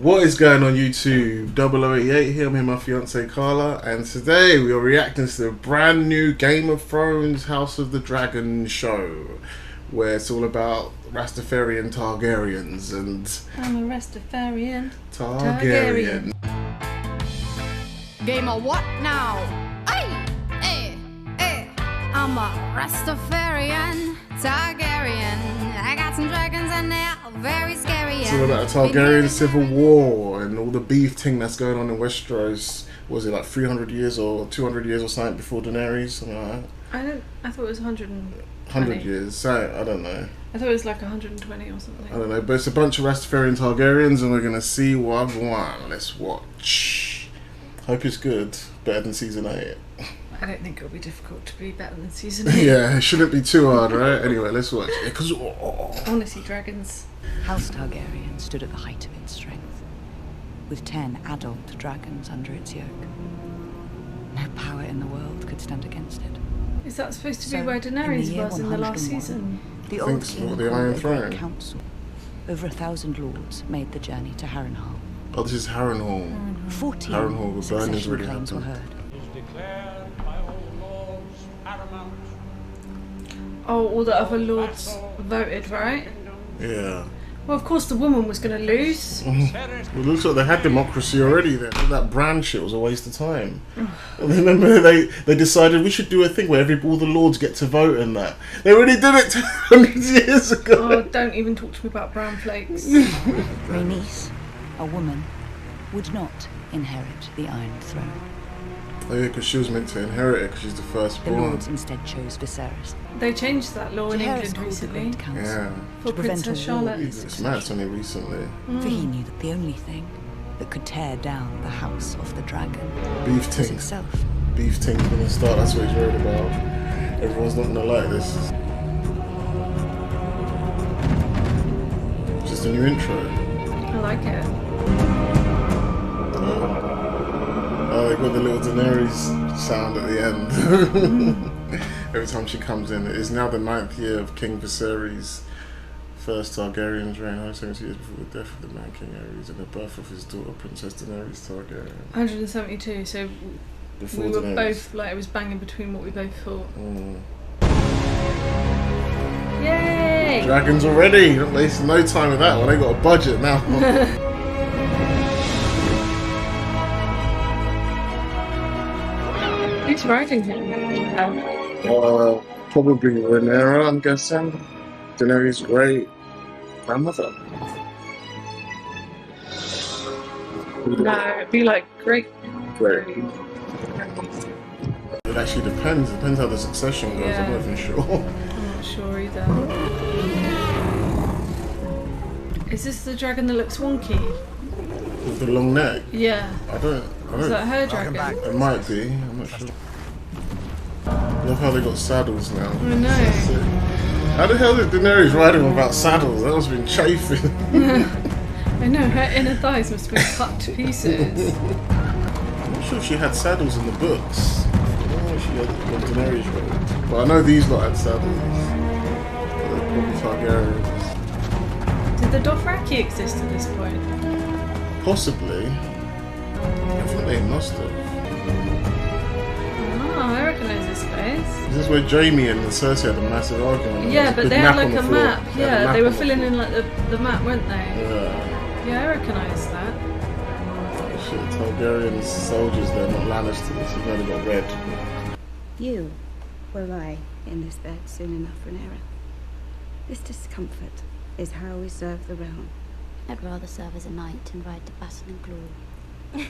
What is going on YouTube? 0088 here, I'm with my fiance Carla, and today we are reacting to the brand new Game of Thrones House of the Dragon show, where it's all about Rastafarian Targaryens and... I'm a Rastafarian Targaryen. Game of what now? Hey, I'm a Rastafarian Targaryen. I got some dragons and they're very scary. It's all about a Targaryen civil war and all the beef thing that's going on in Westeros. Was it like 300 years or 200 years or something before Daenerys? Something like that? I thought it was 100 years, so I don't know. I thought it was like 120 or something. I don't know, but it's a bunch of Rastafarian Targaryens and we're going to see what one. Let's watch. Hope it's good. Better than season 8. I don't think it'll be difficult to be better than season 8. Yeah, it shouldn't be too hard, right? Anyway, let's watch it. Cause, I want to see dragons. House Targaryen stood at the height of its strength, with 10 adult dragons under its yoke. No power in the world could stand against it. Is that supposed to be where Daenerys was in the last season? The I old think king so, the Iron called a great Throne. council. Over 1,000 lords made the journey to Harrenhal. oh, this is Harrenhal. 14 Harrenhal, the burning's succession really claims were happened. heard. Is declared by all lords paramount. Oh, all the other lords voted, right? Yeah. Well, of course the woman was going to lose. Well, it looks like they had democracy already then. All that brand shit was a waste of time. Remember they decided we should do a thing where all the lords get to vote and that. They already did it 200 years ago. Oh, don't even talk to me about brown flakes. Rhaenys, a woman, would not inherit the Iron Throne. Oh yeah, because she was meant to inherit it because she's the The firstborn. lords instead chose Viserys. They changed that law in Jaehaerys England called the recently Great Council Yeah. for to prevent Princess a war Charlotte. with It's mad, it's only recently. For he knew that the only thing that could tear down the House of the Dragon Beef was ting. itself. Beef ting's gonna start, that's what he's worried about. Everyone's not gonna like this. Just a new intro. I like it. Oh, they got the little Daenerys sound at the end. Every time she comes in. It is now the 9th year of King Viserys' first Targaryen's reign, 170 years before the death of the man King Heirs and the birth of his daughter Princess Daenerys Targaryen. 172, so Before we were Daenerys. both, like, it was banging between what we both thought. Mm. Yay! Dragons already! Not wasting no time with that one, they got a budget now. Who's writing him? Probably Rhaenyra, I'm guessing. Daenerys' great grandmother. No, it'd be like great. Great. It actually depends. It depends how the succession goes. Yeah. I'm not even sure. I'm not sure either. Is this the dragon that looks wonky? With the long neck. Yeah. I don't. Is that her dragon? It might be. I'm not sure. Love how they got saddles now. I know. How the hell did Daenerys ride him without saddles? That must have been chafing. I know, her inner thighs must have been cut to pieces. I'm not sure if she had saddles in the books. I don't know if she had when Daenerys rode. But I know these lot had saddles. They're probably Targaryens. Did the Dothraki exist at this point? Possibly. I think they must have. Oh, I recognise this place. Is this where Jaime and Cersei had a massive argument? Yeah, There was but big they had map on like the a floor. map. They had a Yeah, map they were on the filling floor. in like the map, weren't they? Yeah. Yeah, I recognise that. Shit, Targaryen soldiers there, not Lannisters. You've only got red. You will lie in this bed soon enough, Rhaenyra. This discomfort is how we serve the realm. I'd rather serve as a knight and ride to battle and glory.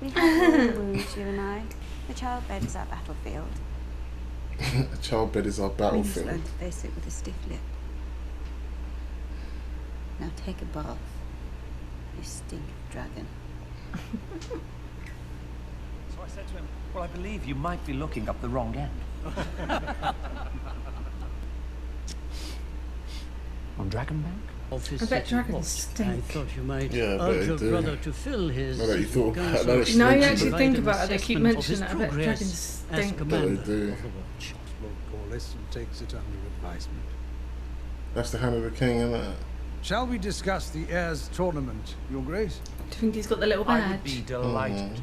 We have all wounds, you and I. The childbed is our battlefield. A childbed is our We must battlefield. learn to face it with a stiff lip. Now take a bath. You stink of dragon. So I said to him, well, I believe you might be looking up the wrong end. On Dragonbank? I bet dragons stink. I thought you might Yeah, but urge they your do. brother to fill his Now that you thought about counsel that, it's Now you mentioned actually it. think provide an about it, they keep assessment of mentioning his it. I bet progress dragons as stink. commander They do. of the watch. Lord Corliss and takes it under advisement. That's the hand of the king, isn't it? Shall we discuss the Heirs tournament, Your Grace? Do you think he's got the little I badge? would be delighted.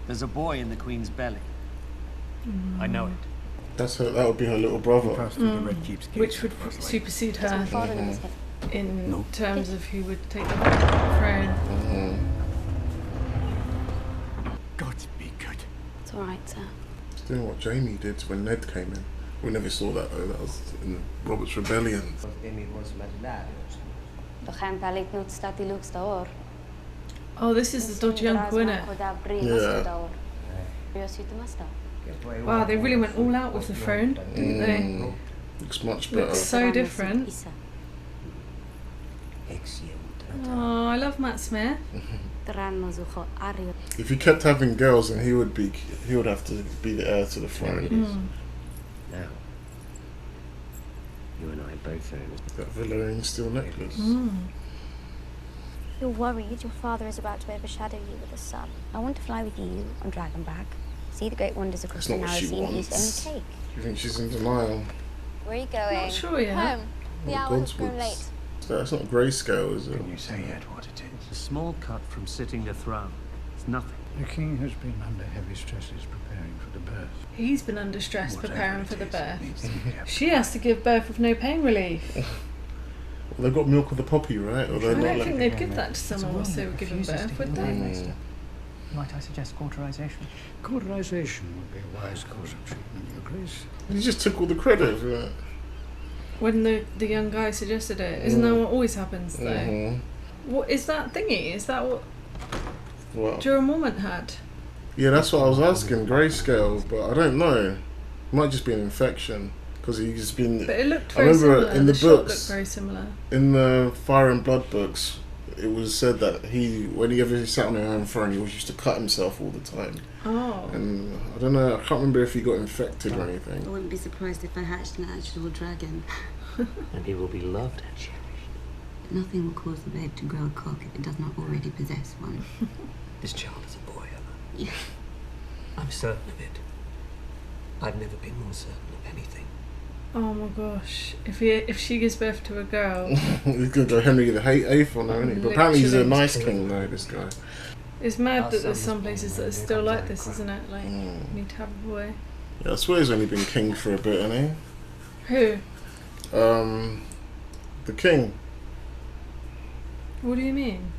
There's a boy in the Queen's belly. I know it. That's her. That would be her little brother. Which would supersede her in terms of who would take the throne. God be good. It's alright, sir. He's doing what Jamie did when Ned came in. We never saw that though. That was in Robert's Rebellion. Oh, this is the dodgy uncle, isn't it? Yeah. Wow, they really went all out with the throne, didn't they? Looks much better. Looks so different. Oh, I love Matt Smith. If he kept having girls, then he would have to be the heir to the throne. Now, you and I both own That Valerian steel necklace. You're worried your father is about to overshadow you with the sun. I want to fly with you on Dragonback. See the great wonders across That's the not what narrow she sea that you wants. only take. Do you think she's in denial? Where are you going? Not sure yet. Home. The Oh, hour has Godswoods. grown late. That's not grayscale, is it? Can you say yet what it A is? small cut from sitting the throne. It's nothing. The king has been under heavy stresses preparing for the birth. He's been under stress preparing for the birth. Needs to be kept. She has to give birth with no pain relief. Well, they've got milk of the poppy, right? Or I they're not don't like... think they'd give that to someone once they were giving birth, would they? Might I suggest cauterization? Cauterization would be a wise course of treatment, Your Grace. He just took all the credit for that. When the young guy suggested it. Isn't that what always happens, though? What is that thingy? Is that what What? Jorah Mormont had? Yeah, that's what I was asking. Grayscale, but I don't know. It might just be an infection because he's been. But it looked I very remember similar. in the shot books, looked very similar. in the Fire and Blood books, it was said that whenever he sat on the Iron Throne, he used to cut himself all the time. Oh. And I don't know. I can't remember if he got infected or I anything. wouldn't be surprised if I hatched an actual dragon. And he will be loved and cherished. Nothing will cause the babe to grow a cock if it does not already possess one. This child is a boy, Emma. Yeah. I'm certain of it. I've never been more certain of anything. Oh my gosh! If she gives birth to a girl, He's gonna go Henry the VIII on her, isn't he? But apparently he's a nice king, though. This guy. it's mad that there's some places that are still like this, isn't it? Like, you need to have a boy. Yeah, I swear he's only been king for a bit, hasn't Who? he? The king. What do you mean?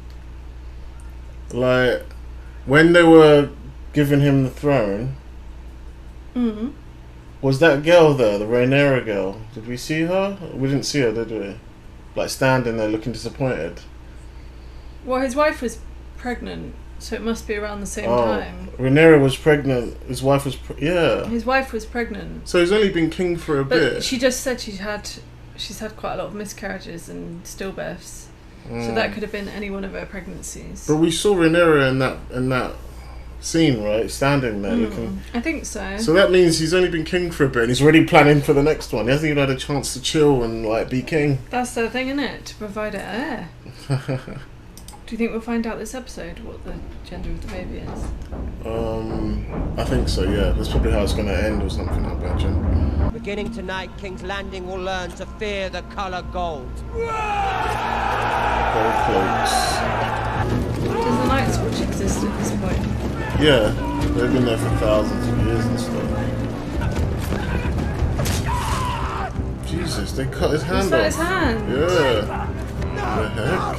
Like, when they were giving him the throne, was that girl there, the Rhaenyra girl? Did we see her? We didn't see her, did we? Like, standing there looking disappointed. Well, his wife was pregnant, so it must be around the same time. Rhaenyra was pregnant. His wife was... yeah. His wife was pregnant. So he's only been king for a But bit. she just said she's had quite a lot of miscarriages and stillbirths. So that could have been any one of her pregnancies. But we saw Rhaenyra in that scene, right? Standing there looking... I think so. So that means he's only been king for a bit and he's already planning for the next one. He hasn't even had a chance to chill and, like, be king. That's the thing, isn't it? To provide an heir. Do you think we'll find out this episode what the gender of the baby is? I think so, yeah. That's probably how it's going to end or something, I imagine. Beginning tonight, King's Landing will learn to fear the colour gold. Gold cloaks. Does the Night's Watch exist at this point? Yeah, they've been there for thousands of years and stuff. Jesus, they cut his hand Was that off. his hand? Yeah. What the heck?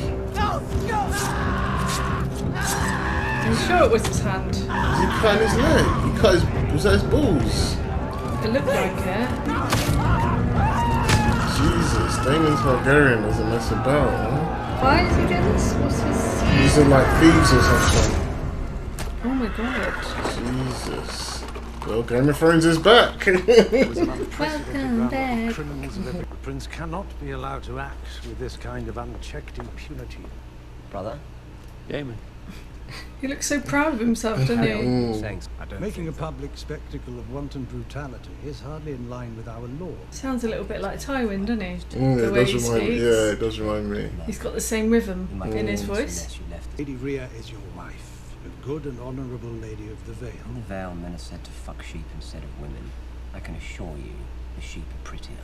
I'm sure it was his hand. He cut his leg. He cut his... Was that his balls? It looked like it. Jesus, Daemon Targaryen doesn't mess about, huh? Why did he get this? What's his... These are like thieves or something. Oh my god. Jesus. Well, Game of Thrones is back. Welcome back. Criminals of every prince cannot be allowed to act with this kind of unchecked impunity. Brother? Daemon. He looks so proud of himself, doesn't he? Thanks. Making a public spectacle of wanton brutality is hardly in line with our law. Sounds a little bit like Tywin, doesn't he? It The way he does remind me. speaks. Yeah, it does remind me. He's got the same rhythm in his voice. Lady Rhea is your wife, a good and honourable lady of the Vale. In the Vale, men are said to fuck sheep instead of women. I can assure you, The sheep are prettier.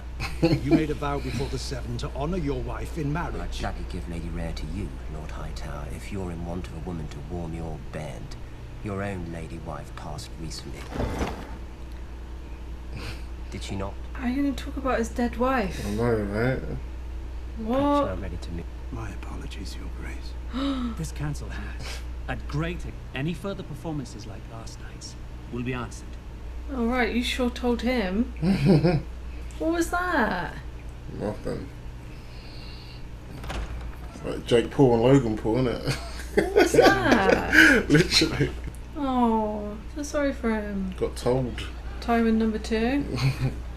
You made a vow before the Seven to honor your wife in marriage. I'd gladly give Lady Rhaenyra to you, Lord Hightower, if you're in want of a woman to warm your bed. Your own lady wife passed recently. Did she not? Are you going to talk about his dead wife? I know, right? What? I'm ready to meet. My apologies, Your Grace. This council has, at greater, any further performances like last night's will be answered. Alright, you sure told him. What was that? Nothing. It's like Jake Paul and Logan Paul, isn't it? What's that? Literally. Oh, so sorry for him. Got told. Tywin number 2.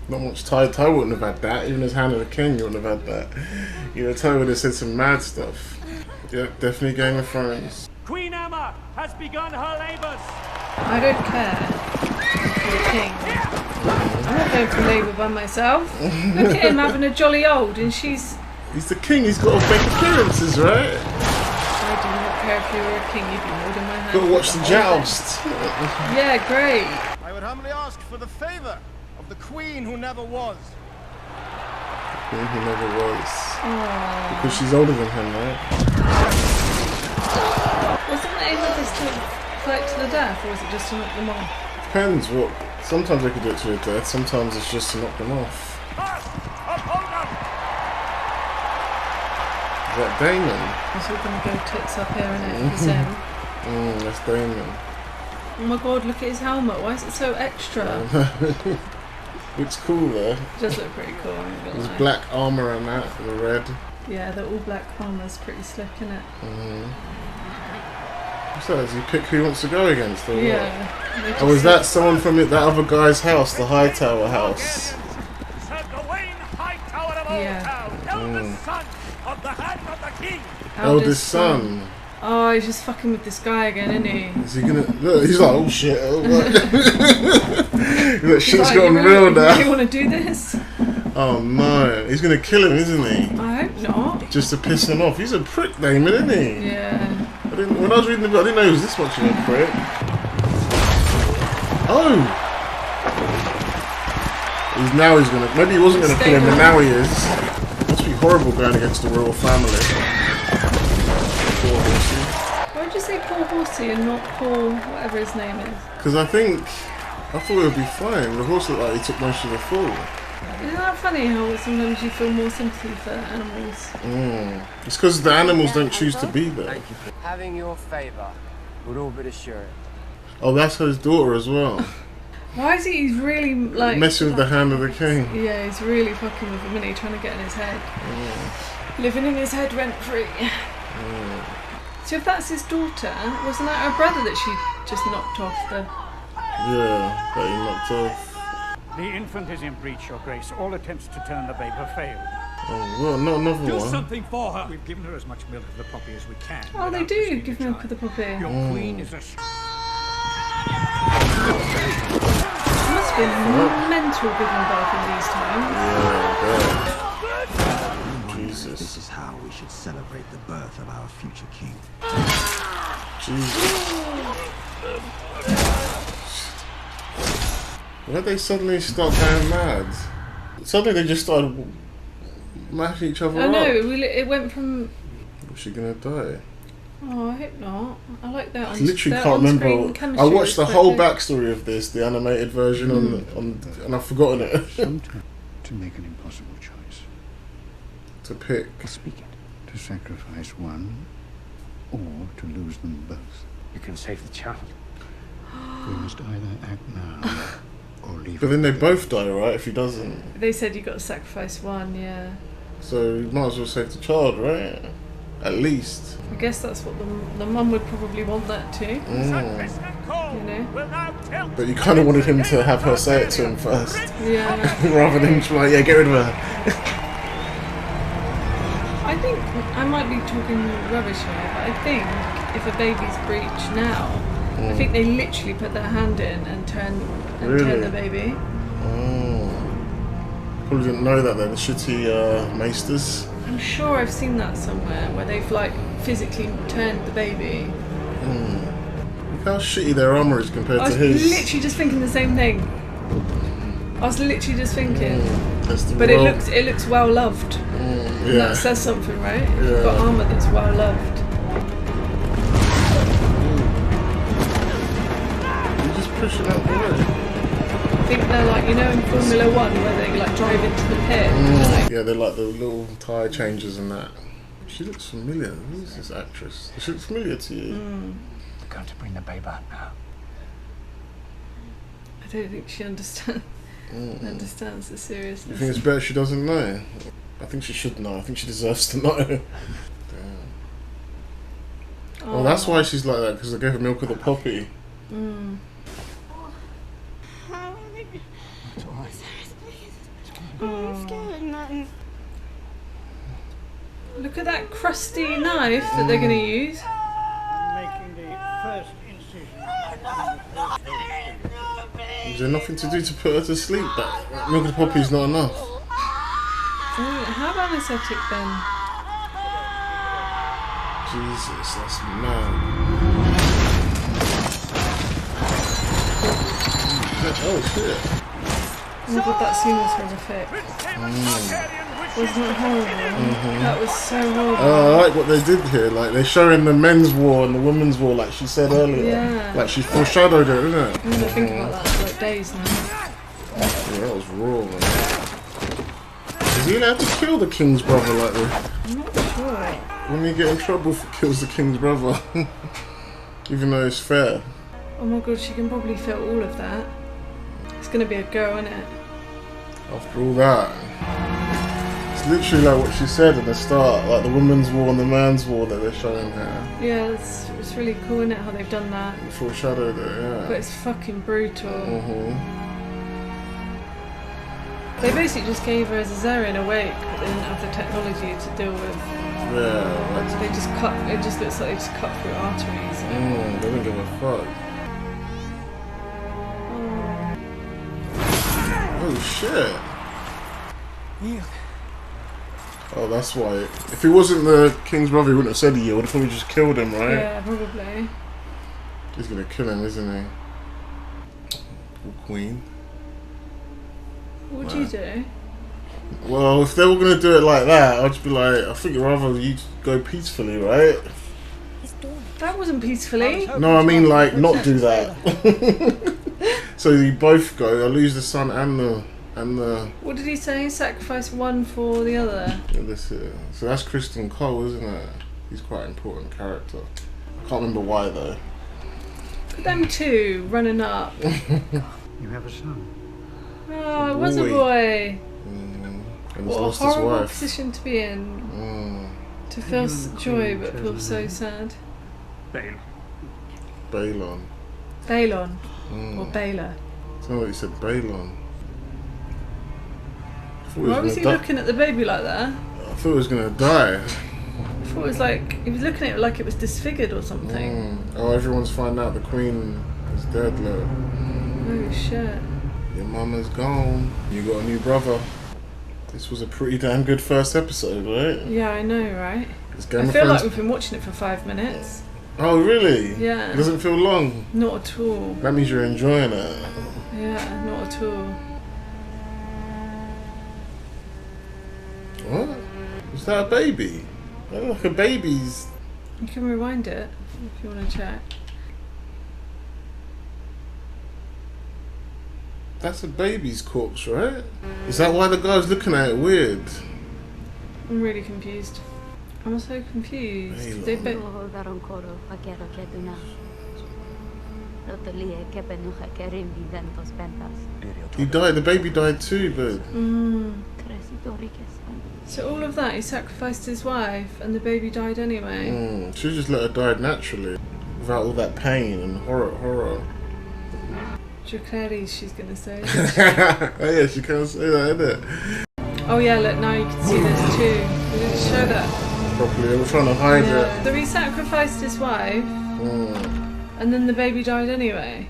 Not much. Ty wouldn't have had that. Even as Hand of the King, you wouldn't have had that. You know, Ty would have said some mad stuff. Yeah, definitely Game of Thrones. Queen Emma has begun her labours. I don't care. For the king. I'm not going for labour by myself. Look at him having a jolly old, and she's... He's the king. He's got to make appearances, right? I do not care if you were a king. You'd be holding my hand. Got to watch the joust. Yeah, great. I would humbly ask for the favour of the queen who never was. Queen who never was. Aww. Because she's older than him, right? Wasn't the aim of this to fight to the death, or was it just to knock them off? Depends. What? Sometimes they could do it to the death. Sometimes it's just to knock them off. Is that Daemon? It's all going to go tits up here, innit? It's him. That's Daemon. Oh my god, look at his helmet. Why is it so extra? Looks cool though. It does look pretty cool. There's black armour and that, the red. Yeah, the all black armour's pretty slick, isn't it? What's that? Does he pick who he wants to go against? Or yeah. What? Oh, is that someone from that other guy's house, the Hightower house? Yeah. Eldest son of the Hand of the King. Eldest son. Oh, he's just fucking with this guy again, isn't he? Is he gonna... Look, he's like, oh shit. Oh, that shit's like, gotten real now. You want to do this? Oh no. He's gonna kill him, isn't he? I hope not. Just to piss him off. He's a prick, Daemon, isn't he? Yeah. When I was reading the book, I didn't know he was this much of a prick. Oh! He's gonna... Maybe he wasn't gonna kill him, but now he is. Must be horrible going against the royal family. Why did you say Paul Horsey and not Paul whatever his name is? Because I thought it would be fine. The horse looked like he took most of the fall. Isn't that funny how sometimes you feel more sympathy for animals? It's because the animals don't choose to be there. Thank you for having your favour would all but assure it. Oh, that's his daughter as well. Why is he's really like... Messing with the Hand of the King. Yeah, he's really fucking with him, isn't he? Trying to get in his head. Living in his head rent free. So if that's his daughter, wasn't that her brother that she just knocked off the... Yeah, that he knocked off. The infant is in breach, Your Grace. All attempts to turn the babe have failed. Oh, well, not another Do one. something for her. We've given her as much milk of the poppy as we can. Oh, they do give milk of the puppy. Your queen is a... It must have been mental giving birth in these times. Yeah, Jesus. This is how we should celebrate the birth of our future king. Jesus. Why did they suddenly start going mad? Suddenly they just started mashing each other I up. know, it went from... Was she gonna die? Oh, I hope not. I like that. I literally can't remember. I watched the whole backstory of this, the animated version, and I've forgotten it. Sometimes to make an impossible choice. To pick. Speak it. To sacrifice one, or to lose them both. You can save the child. We must either act now, or leave. But then they both die, right? If he doesn't. They said you got to sacrifice one, yeah. So you might as well save the child, right? At least. I guess that's what the mum would probably want that too. You know? But you kind of wanted him to have her say it to him first. Yeah. Rather than just like, yeah, get rid of her. I think, I might be talking rubbish here, but I think if a baby's breech now, I think they literally put their hand in and turn the baby. Probably didn't know that then. The shitty maesters. I'm sure I've seen that somewhere where they've like physically turned the baby. Look how shitty their armour is compared I to was his. literally just thinking the same thing. I was literally just thinking. But robe. it looks well loved. And that says something, right? Yeah. You've got armour that's well loved. You're just pushing out the way. I think they're like, you know, in Formula 1 where they like drive into the pit. Like, Yeah, they're like the little tyre changes and that. She looks familiar. Who is this actress? Does she look familiar to you? We're going to bring the babe out now. I don't think she understands the seriousness. You think it's better she doesn't know? I think she should know. I think she deserves to know. Damn. Oh, that's why she's like that, because they gave her milk with a puppy. It's all right. Look at that crusty knife that they're going to use. Making the first incision. Is there nothing to do to put her to sleep? That milk with a puppy is not enough. How anesthetic then? Jesus, that's mad. Oh shit. Oh my god, that scene was horrific. Wasn't it horrible? That was so horrible. I like what they did here. Like, they're showing the men's war and the women's war, like she said earlier. Yeah. Like, she foreshadowed it, isn't it? I'm going to think about that for like days now. Yeah, that was raw, man. Is he allowed to kill the king's brother like this? I'm not sure. When you get in trouble if he kills the king's brother? Even though it's fair. Oh my god, she can probably feel all of that. It's going to be a go, isn't it? After all that. It's literally like what she said at the start, like the women's war and the man's war that they're showing here. Yeah, it's really cool, isn't it, how they've done that? They foreshadowed it, yeah. But it's fucking brutal. They basically just gave her a cesarean awake, but they didn't have the technology to deal with. Yeah, like, So they just cut. It just looks like they just cut through arteries. they don't give a fuck. Oh shit! Oh, that's why. If he wasn't the king's brother, he wouldn't have said he would have probably just killed him, right? Yeah, probably. He's gonna kill him, isn't he? Queen. What would you do? Well, if they were gonna do it like that, I'd just be like, I think rather you go peacefully, right? That wasn't peacefully. No, I mean like not do that. So you both go. I lose the son and the. What did he say? Sacrifice one for the other. Yeah, this here. So that's Kristen Cole, isn't it? He's quite an important character. I can't remember why though. Look at them two running up. You have a son. Oh, it was a boy. And he's What a lost his horrible wife. position to be in. To feel joy but feel so sad. Balon. Balon. Or Baylor. I don't know what you said, Balon. Why was he looking at the baby like that? I thought he was gonna die. I thought it was like, he was looking at it like it was disfigured or something. Oh, everyone's finding out the queen is dead, look. Oh shit. Your mama's gone. You got a new brother. This was a pretty damn good first episode, right? Yeah, I know, right? It's Game I of feel Thrones. like we've been watching it for 5 minutes. Oh, really? Yeah. It doesn't feel long? Not at all. That means you're enjoying it. Yeah, not at all. What? Is that a baby? That look like a baby's... You can rewind it if you want to check. That's a baby's corpse, right? Is that why the guy's looking at it weird? I'm really confused. I'm so confused. They He died, the baby died too, but... So all of that, he sacrificed his wife and the baby died anyway. Should just let her die naturally. Without all that pain and horror. Jacqueline, she's gonna say. Oh yeah, she can't say that, innit? Oh yeah, look, now you can see there's two. We didn't show that Properly, they were trying to hide it. So he sacrificed his wife and then the baby died anyway.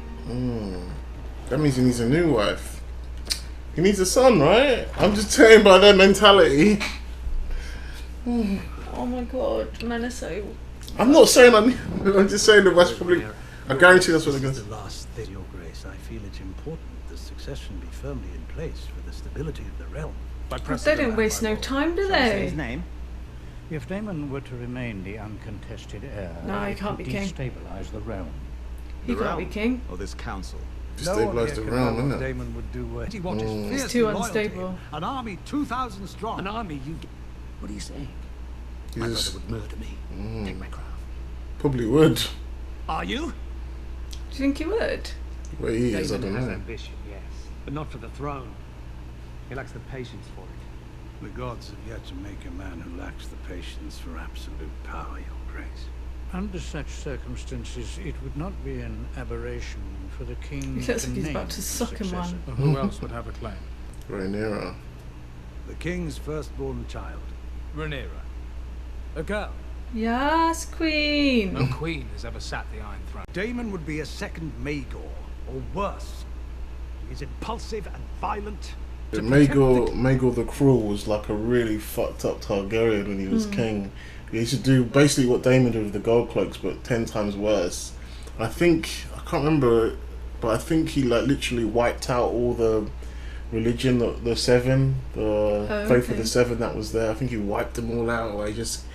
That means he needs a new wife. He needs a son, right? I'm just saying by their mentality. Oh my god, men are so... I'm not saying I'm just saying that that's probably... I guarantee that's what they're going to the last thing, Your Grace. I feel it's important the succession be firmly in place for the stability of the realm. But they don't waste no time, do they? His name? If Daemon were to remain the uncontested heir, No, he it can't would be king. destabilize the realm. He can't be king. Or this council. Destabilize the realm, isn't it? Daemon would do It's too unstable. An army 2,000 strong. An army you... What are you saying? He's My just- brother would murder me. Take my crown. Probably would. Are you? Do you think he would? Where he is, I Daemon don't has know. ambition, yes, but not for the throne. He lacks the patience for it. The gods have yet to make a man who lacks the patience for absolute power, Your Grace. Under such circumstances, it would not be an aberration for the king He looks to like he's name about to his suck him successor. one. Who else would have a claim? Rhaenyra. The king's firstborn child. Rhaenyra. A girl. Yes, queen. No queen has ever sat the Iron Throne. Daemon would be a second Maegor, or worse. He is impulsive and violent. Yeah, Maegor the Cruel was like a really fucked up Targaryen when he was king. He used to do basically what Daemon did with the gold cloaks, but 10 times worse. I can't remember, but I think he like literally wiped out all the religion, the seven, faith of the seven that was there. I think he wiped them all out, or he just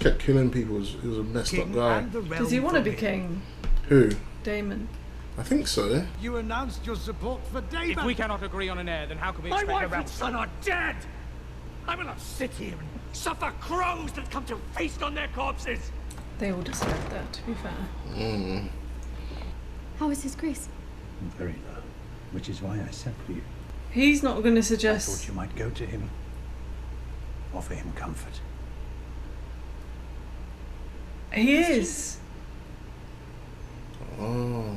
kept killing people. He was a messed up guy. Does he want to be king? Who? Daemon. I think so. You announced your support for Daemon. If we cannot agree on an heir, then how can we My expect a wife realm? and son are dead! I will not sit here and suffer crows that come to feast on their corpses! They all deserve that, to be fair. How is his grace? Very low, which is why I sent for you. He's not going to I suggest... thought you might go to him, offer him comfort. He is. Oh.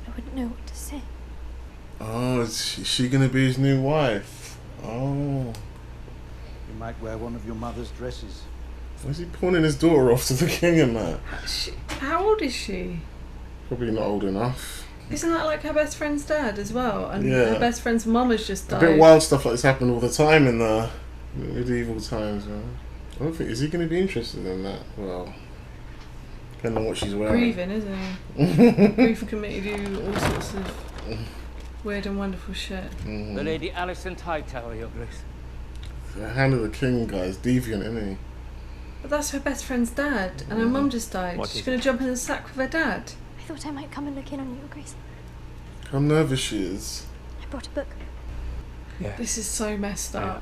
I wouldn't know what to say. Oh, is she going to be his new wife? Oh. You might wear one of your mother's dresses. Is he pawning his daughter off to the king and that? How old is she? Probably not old enough. Isn't that like her best friend's dad as well? And Yeah. her best friend's mum has just A died. bit wild stuff like this happened all the time in the medieval times, man. I don't think, is he going to be interested in that? Well, depending on what she's wearing. Grieving, isn't he? Grief can make you do all sorts of weird and wonderful shit. The Lady Alicent Hightower, Your Grace. The hand of the king guy is deviant, isn't he? But that's her best friend's dad, and her mum just died. What She's is going to jump in the sack with her dad. I thought I might come and look in on you, Your Grace. How nervous she is. I brought a book. This is so messed up.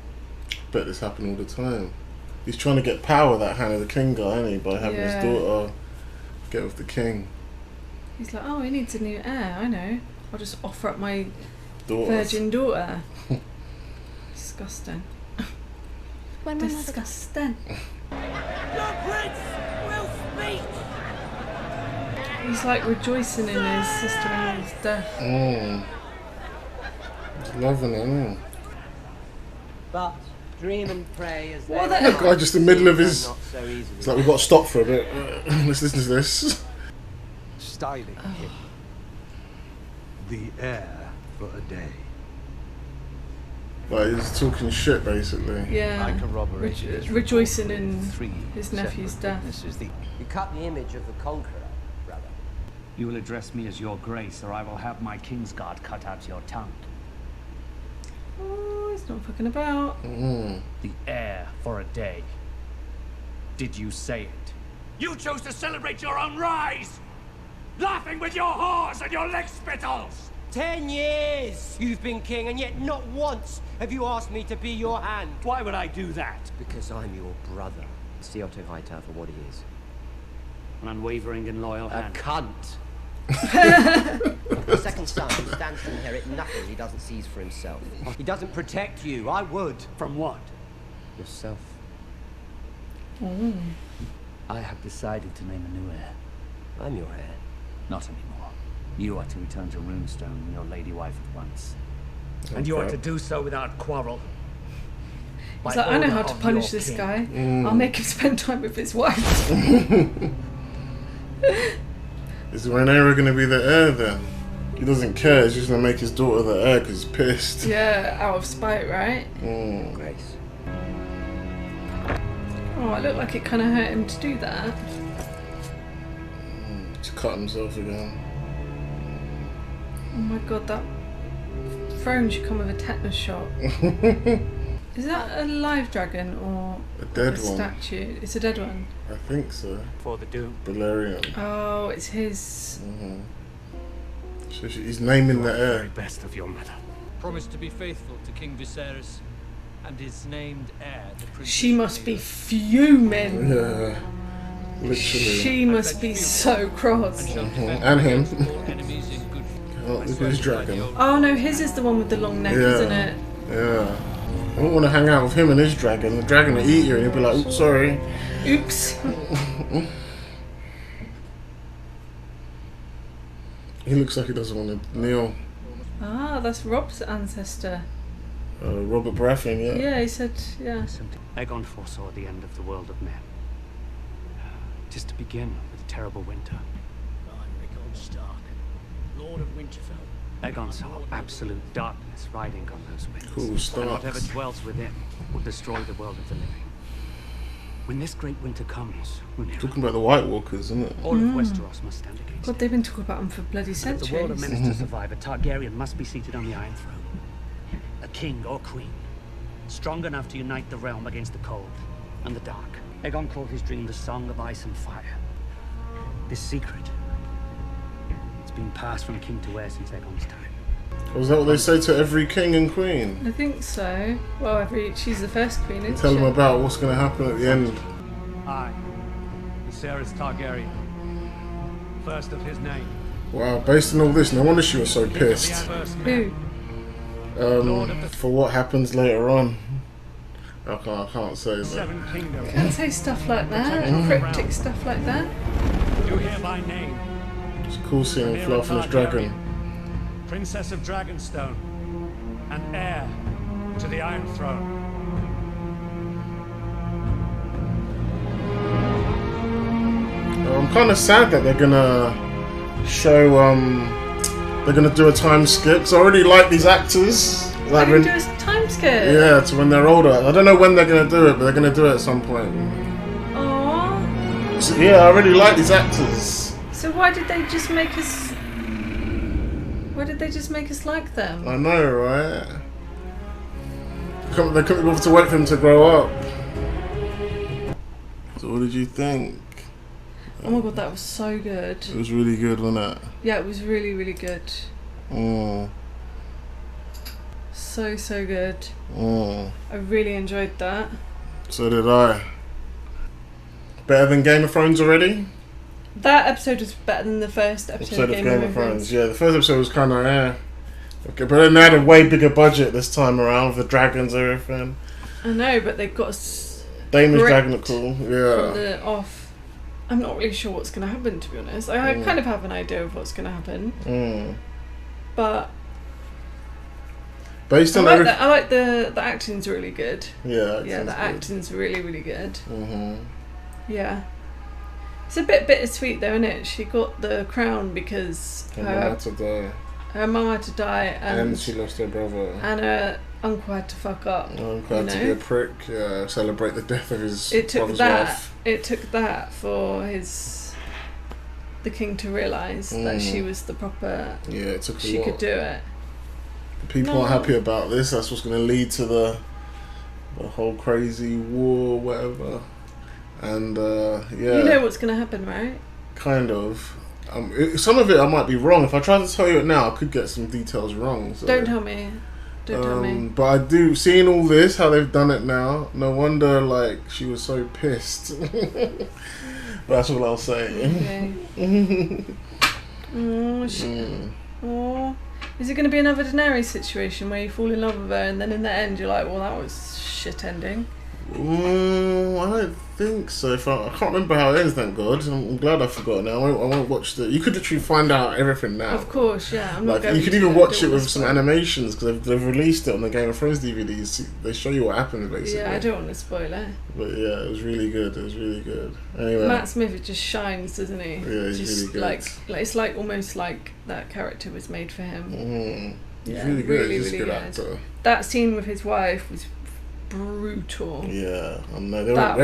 Bet this happened all the time. He's trying to get power, that hand of the king guy, isn't he? By having his daughter get with the king. He's like, oh, he needs a new heir, I know. I'll just offer up my Daughter. virgin daughter. Disgusting. When my Disgusting. Your prince will speak! He's like rejoicing in his sister-in-law's death. He's loving it, isn't he? But dream and pray as What they the- That guy just in the middle of his... not so easily. It's like, we've got to stop for a bit. Let's listen to this. Styling him the heir for a day. Like, he's talking shit, basically. Yeah. I corroborate his rejoicing report in with 3 his nephew's separate death. witnesses. You cut the image of the conqueror, brother. You will address me as your grace, or I will have my Kingsguard cut out your tongue. Oh, he's not fucking about. The heir for a day. Did you say it? You chose to celebrate your own rise! Laughing with your whores and your leg spittles! 10 years you've been king, and yet not once have you asked me to be your hand. Why would I do that? Because I'm your brother. See Otto Hightower for what he is. An unwavering and loyal A hand. cunt. The second son who stands to inherit nothing he doesn't seize for himself. He doesn't protect you. I would. From what? Yourself. I have decided to name a new heir. I'm your heir. Not anymore. You are to return to Runestone and your lady wife at once. And you are to do so without quarrel. He's like, I know how to punish this guy. I'll make him spend time with his wife. Is Rhaenyra going to be the heir then? He doesn't care, he's just going to make his daughter the heir because he's pissed. Yeah, out of spite, right? Grace. Oh, it looked like it kind of hurt him to do that. To cut himself again. Oh my god, that throne should come with a tetanus shot. Is that a live dragon or a dead one? Statue? It's a dead one. I think so. For the doom. Balerion. Oh, it's his. So he's naming the heir. Very best of your mother. Promised to be faithful to King Viserys and his named heir, the Princess She must be fuming. Yeah, literally. She must be so cross. And him. Oh, look at his dragon. Oh no, his is the one with the long neck, isn't it? Yeah. I don't want to hang out with him and his dragon. The dragon will eat you and he'll be like, oops, sorry. Oops. He looks like he doesn't want to kneel. Ah, that's Rob's ancestor. Robert Baratheon, yeah. Yeah, he said, yeah. Aegon foresaw the end of the world of men. Just to begin with a terrible winter. I'm Rickon Stark, Lord of Winterfell. Aegon saw absolute darkness riding on those winds. Cool, Stark. And whatever dwells within will destroy the world of the living. When this great winter comes, Rhaenyra, Talking about the White Walkers, isn't it? all of Westeros must stand against God, they've been talking about him for bloody it. If centuries. the world of men is to survive, a Targaryen must be seated on the Iron Throne. A king or queen, strong enough to unite the realm against the cold and the dark. Aegon called his dream the Song of Ice and Fire. This secret, it's been passed from king to heir since Aegon's time. Was that what they say to every king and queen? I think so. Well, she's the first queen, isn't Tell she? them about what's going to happen at the end. I, Viserys Targaryen, first of his name. Wow, based on all this, no wonder she was so pissed. Who? For what happens later on. I can't say that. Seven kingdoms. Can't say stuff like that. Cryptic stuff like that. You hereby name It's a cool scene of Fluff and his dragon. Princess of Dragonstone, and heir to the Iron Throne. I'm kind of sad that they're gonna show, they're gonna do a time skip. 'Cause I already like these actors. They're going to do a time skip? Yeah, to when they're older. I don't know when they're gonna do it, but they're gonna do it at some point. Aww. So, yeah, I really like these actors. So why did they just make us... Why did they just make us like them? I know, right? They couldn't be able to wait for them to grow up. So what did you think? Oh my god, that was so good. It was really good, wasn't it? Yeah, it was really, really good. So good. I really enjoyed that. So did I. Better than Game of Thrones already? That episode was better than the first episode of Game of Thrones. Yeah, the first episode was kind of okay, but then they had a way bigger budget this time around with the dragons and everything. I know, but they've got Daemon's dragon looked cool. from Yeah. the off. I'm not really sure what's going to happen, to be honest. I kind of have an idea of what's going to happen, but based on I like the acting's really good. Yeah, the acting's really, really good. Yeah. It's a bit bittersweet though, isn't it? She got the crown because Her mum had to die. Her mum had to die, And she lost her brother. and her uncle had to fuck up. Uncle had to be a prick. Yeah, celebrate the death of his brother's wife. It took that for the king to realise that she was the proper. Yeah, it took a She lot. could do it. People aren't happy about this. That's what's going to lead to the whole crazy war, whatever. And yeah, You know what's going to happen, right? kind of. Some of it I might be wrong. If I try to tell you it now, I could get some details wrong. So. Don't tell me. Don't tell me. But I do, seeing all this, how they've done it now. No wonder, like, she was so pissed. But that's all I'll say. Okay. Oh, is it going to be another Daenerys situation where you fall in love with her and then in the end you're like, well, that was shit ending? I don't think so. I can't remember how it ends, thank God. I'm glad I forgot now. I won't watch the... You could literally find out everything now. Of course, yeah. I'm not Like, going you could to even watch do it all with this some stuff. animations because they've released it on the Game of Thrones DVDs. They show you what happens, basically. Yeah, I don't want to spoil it. But yeah, it was really good. It was really good. Anyway. Matt Smith, it just shines, doesn't he? Yeah, he's just really good. like it's like almost like that character was made for him. He's Yeah, really good. really, He's a really good good. actor. That scene with his wife was brutal. Yeah, I know. That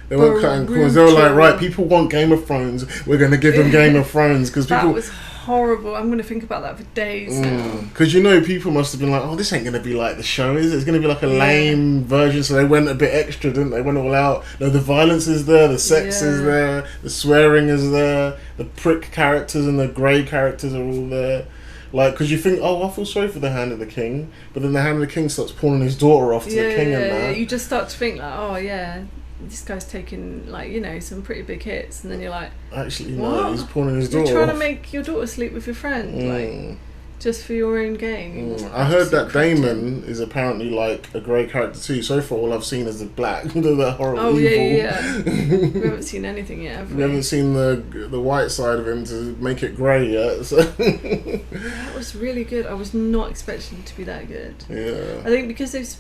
They weren't cutting corners. They were like, right, people want Game of Thrones. We're going to give them Game of Thrones because That people. was horrible. I'm going to think about that for days now. Because you know, people must have been like, oh, this ain't going to be like the show, is it? It's going to be like a lame version, so they went a bit extra, didn't they? Went all out. No, the violence is there, the sex is there, the swearing is there, the prick characters and the grey characters are all there. Like, because you think, oh, I feel sorry for the Hand of the King, but then the Hand of the King starts pawning his daughter off to the king and that. You just start to think like, oh yeah, this guy's taking, like, you know, some pretty big hits, and then you're like, actually what? No, he's pawning his daughter You're trying off. to make your daughter sleep with your friend, like, just for your own gain. I heard that Daemon is apparently like a grey character too. So far, all I've seen is the black, the horrible evil. Yeah. We haven't seen anything yet, have we? We haven't seen the white side of him to make it grey yet. So. That was really good. I was not expecting it to be that good. Yeah. I think because they've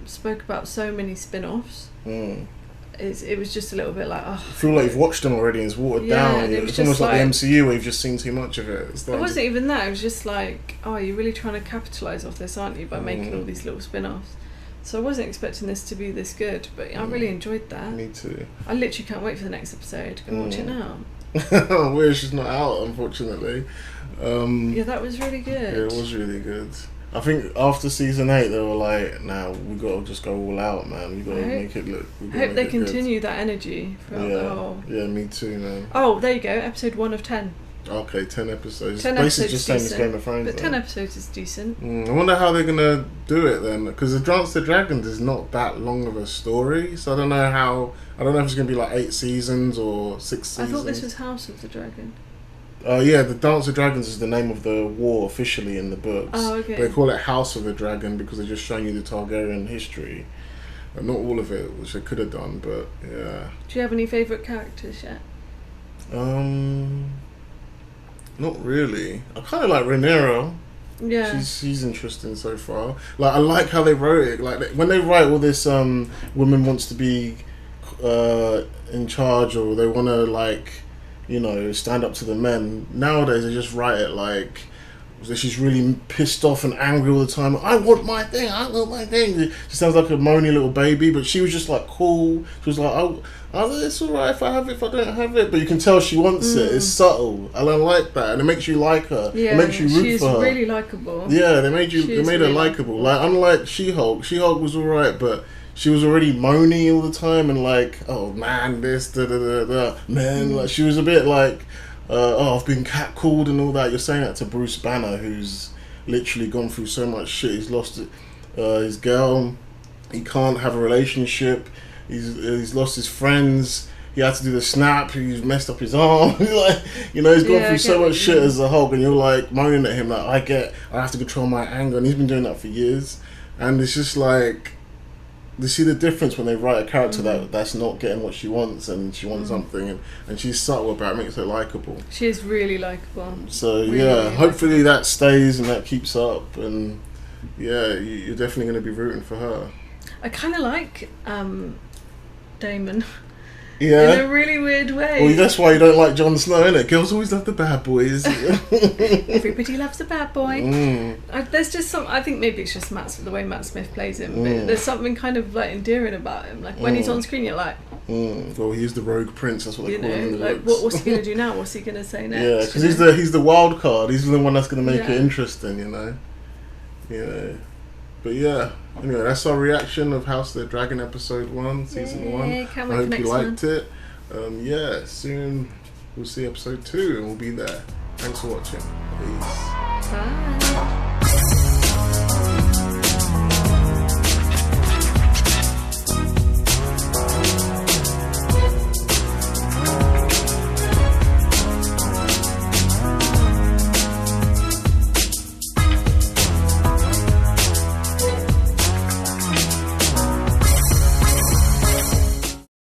spoke about so many spin-offs, it was just a little bit like, oh. I feel like you've watched them already and it's watered down. It's almost like the MCU where you've just seen too much of it. It wasn't even that. It was just like, oh, you're really trying to capitalise off this, aren't you, by making all these little spin-offs. So I wasn't expecting this to be this good, but I really enjoyed that. Me too. I literally can't wait for the next episode. Go watch it now. We're just not out, unfortunately. Yeah, that was really good. Yeah, it was really good. I think after season 8 they were like, nah, we gotta just go all out, man. We gotta make it look. I hope they continue that energy throughout the whole. Yeah, me too, man. Oh, there you go, episode 1 of 10. Okay, 10 episodes. 10 basically episodes just same as decent, Game of Thrones. but 10 episodes is decent. I wonder how they're gonna do it then, because the Dance to Dragons is not that long of a story, so I don't know how. I don't know if it's gonna be like 8 seasons or 6 seasons. I thought this was House of the Dragon. Yeah, the Dance of Dragons is the name of the war officially in the books. Oh, okay. They call it House of the Dragon because they're just showing you the Targaryen history. Not all of it, which they could have done, but yeah. Do you have any favourite characters yet? Not really. I kind of like Rhaenyra. Yeah. She's interesting so far. Like, I like how they wrote it. Like, when they write all this, woman wants to be in charge, or they want to, like, you know, stand up to the men. Nowadays, they just write it like she's really pissed off and angry all the time. I want my thing. I want my thing. She sounds like a moany little baby, but she was just like cool. She was like, oh, it's all right if I have it, if I don't have it. But you can tell she wants it. It's subtle. I don't like that, and it makes you like her. Yeah, it makes you root for her. She's really likable. Yeah, they made her really likable. Like, unlike She-Hulk. She-Hulk was all right, but she was already moany all the time and like, oh man, this, da da da da, man. Like, she was a bit like, oh, I've been catcalled and all that. You're saying that to Bruce Banner, who's literally gone through so much shit. He's lost his girl. He can't have a relationship. He's lost his friends. He had to do the snap. He's messed up his arm. Like, you know, he's gone through so much shit as a Hulk, and you're like moaning at him like, I have to control my anger, and he's been doing that for years. And it's just like, you see the difference when they write a character that's not getting what she wants, and she wants something, and she's subtle about it, makes her likeable. She is really likeable. So really hopefully that stays and that keeps up, and yeah, you're definitely going to be rooting for her. I kind of like Daemon. Yeah. In a really weird way. Well, that's why you don't like Jon Snow, innit? Girls always love the bad boys. Everybody loves a bad boy. There's just some. I think maybe it's just the way Matt Smith plays him. But there's something kind of like endearing about him. Like when he's on screen, you're like, well, he's the rogue prince. That's what they call him in the like books. what's he gonna do now? What's he gonna say next? Yeah, because he's the wild card. He's the one that's gonna make it interesting, you know. Yeah. But yeah, anyway, that's our reaction of House of the Dragon episode 1, season 1. I hope you liked it. Yeah, soon we'll see episode 2 and we'll be there. Thanks for watching. Peace. Bye.